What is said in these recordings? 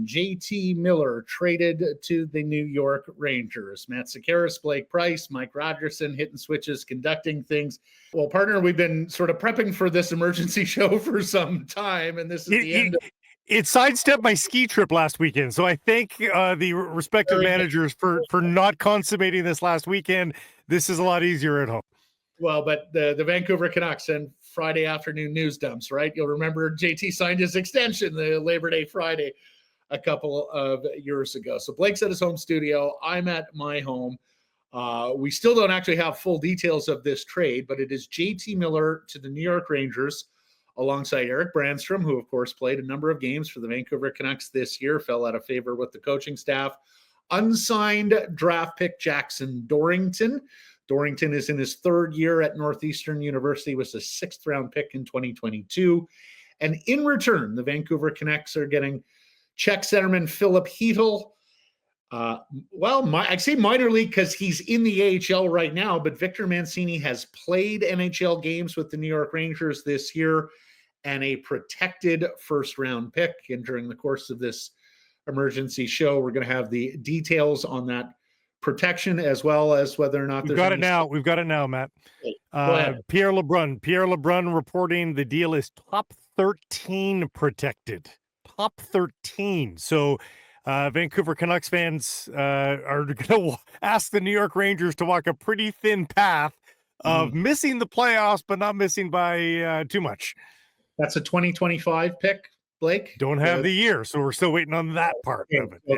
and JT Miller traded to the New York Rangers. Matt Sakaris, Blake Price, Mike Rogerson hitting switches, conducting things. Well, partner, we've been sort of prepping for this emergency show for some time, and this is the end. It sidestepped my ski trip last weekend, so I thank the respective managers for not consummating this last weekend. This is a lot easier at home. Well, but the Vancouver Canucks and Friday afternoon news dumps, right? You'll remember JT signed his extension the Labor Day Friday a couple of years ago. So Blake's at his home studio. I'm at my home. We still don't actually have full details of this trade, but it is JT Miller to the New York Rangers alongside Eric Brandstrom, who, of course, played a number of games for the Vancouver Canucks this year, fell out of favor with the coaching staff. Unsigned draft pick Jackson Dorrington. Dorrington is in his third year at Northeastern University, was a sixth-round pick in 2022. And in return, the Vancouver Canucks are getting Czech centerman Filip Chytil. I say minor league because he's in the AHL right now, but Victor Mancini has played NHL games with the New York Rangers this year and a protected first-round pick. And during the course of this emergency show, we're going to have the details on that protection as well as whether or not We've got it now. We've got it now, Matt. Pierre LeBrun reporting the deal is top 13 protected. Top 13. So Vancouver Canucks fans are going to ask the New York Rangers to walk a pretty thin path of missing the playoffs, but not missing by too much. That's a 2025 pick, Blake. Don't have the year, so we're still waiting on that part of it. So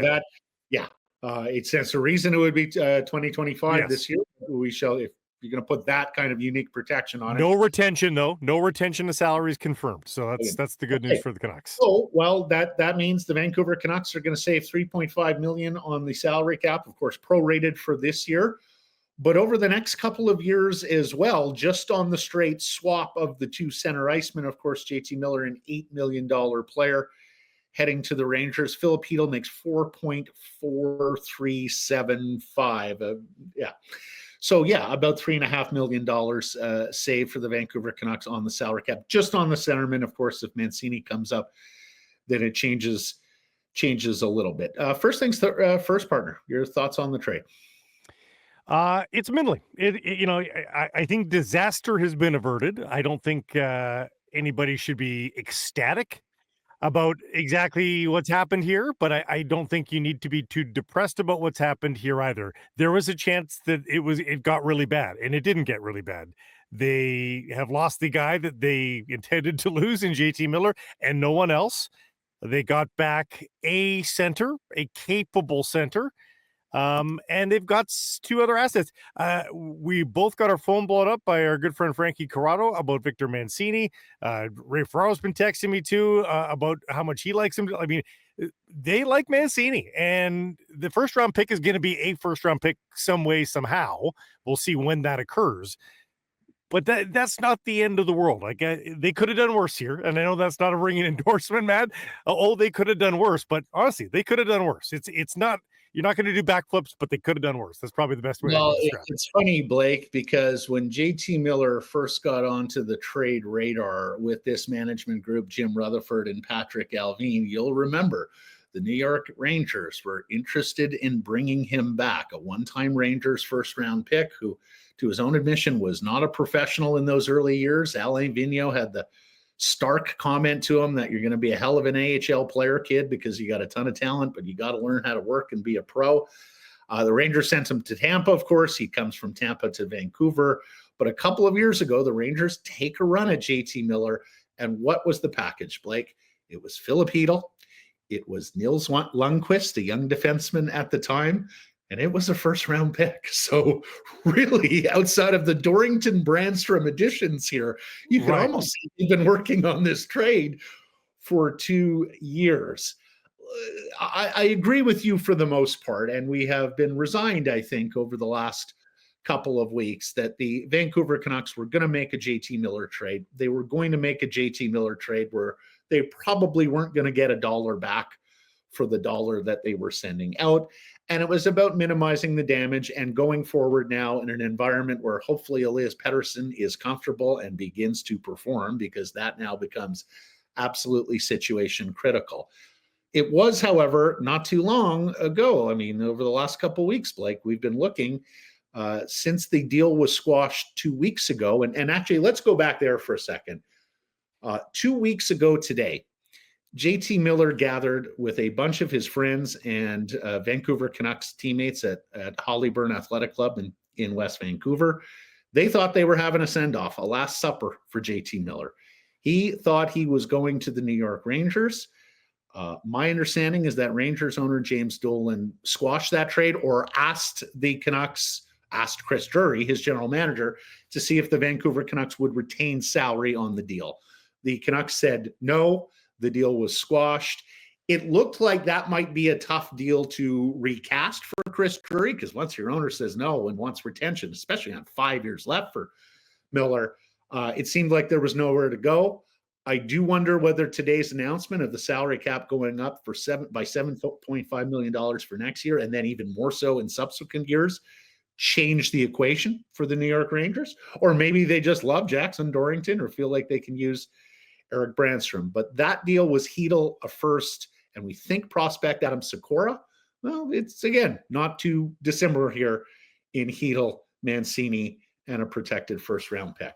it stands to reason it would be 2025 this year. We shall, if you're going to put that kind of unique protection on it. No retention, though. No retention of salaries confirmed. So that's the good news for the Canucks. Oh, well, that means the Vancouver Canucks are going to save $3.5 million on the salary cap, of course, prorated for this year. But over the next couple of years as well, just on the straight swap of the two center icemen, of course, JT Miller, an $8 million player heading to the Rangers. Filip Chytil makes $4.4375. So, about $3.5 million saved for the Vancouver Canucks on the salary cap. Just on the centerman, of course, if Mancini comes up, then it changes a little bit. First things first, partner, your thoughts on the trade? It's middling. I think disaster has been averted. I don't think anybody should be ecstatic about exactly what's happened here, but I don't think you need to be too depressed about what's happened here either. There was a chance that it got really bad, and it didn't get really bad. They have lost the guy that they intended to lose in JT Miller and no one else. They got back a center, a capable center. And they've got two other assets. We both got our phone blown up by our good friend Frankie Corrado about Victor Mancini. Ray Ferraro's been texting me too about how much he likes him. I mean, they like Mancini, and the first round pick is going to be a first round pick some way, somehow. We'll see when that occurs. But that's not the end of the world. Like they could have done worse here, and I know that's not a ringing endorsement, Matt. They could have done worse, but honestly, they could have done worse. It's not. You're not going to do backflips, but they could have done worse. That's probably the best way to describe it. It's funny, Blake, because when JT Miller first got onto the trade radar with this management group, Jim Rutherford and Patrick Alvin, you'll remember the New York Rangers were interested in bringing him back, a one-time Rangers first-round pick who, to his own admission, was not a professional in those early years. Alain Vigneault had the stark comment to him that you're going to be a hell of an AHL player, kid, because you got a ton of talent, but you got to learn how to work and be a pro. The Rangers sent him to Tampa, of course. He comes from Tampa to Vancouver. But a couple of years ago, the Rangers take a run at JT Miller. And what was the package, Blake? It was Filip Chytil. It was Nils Lundqvist, a young defenseman at the time. And it was a first-round pick. So really, outside of the Dorrington Brandstrom additions here, you can almost see they've been working on this trade for 2 years. I agree with you for the most part, and we have been resigned, I think, over the last couple of weeks that the Vancouver Canucks were going to make a JT Miller trade. They were going to make a JT Miller trade where they probably weren't going to get $1 back for the dollar that they were sending out. And it was about minimizing the damage and going forward now in an environment where hopefully Elias Pettersson is comfortable and begins to perform, because that now becomes absolutely situation critical. It was, however, not too long ago. I mean, over the last couple of weeks, Blake, we've been looking since the deal was squashed 2 weeks ago. And actually, let's go back there for a second. 2 weeks ago today, JT Miller gathered with a bunch of his friends and Vancouver Canucks teammates at Hollyburn Athletic Club in West Vancouver. They thought they were having a send-off, a last supper for JT Miller. He thought he was going to the New York Rangers. My understanding is that Rangers owner James Dolan squashed that trade, or asked Chris Drury, his general manager, to see if the Vancouver Canucks would retain salary on the deal. The Canucks said no. The deal was squashed. It looked like that might be a tough deal to recast for Chris Drury, because once your owner says no and wants retention, especially on 5 years left for Miller, it seemed like there was nowhere to go. I do wonder whether today's announcement of the salary cap going up by $7.5 million for next year, and then even more so in subsequent years, change the equation for the New York Rangers. Or maybe they just love Jackson Dorrington or feel like they can use Eric Brandstrom. But that deal was Hedl, a first, and we think prospect Adam Sikora. Well, it's, again, not too dissimilar here in Hedl, Mancini, and a protected first-round pick.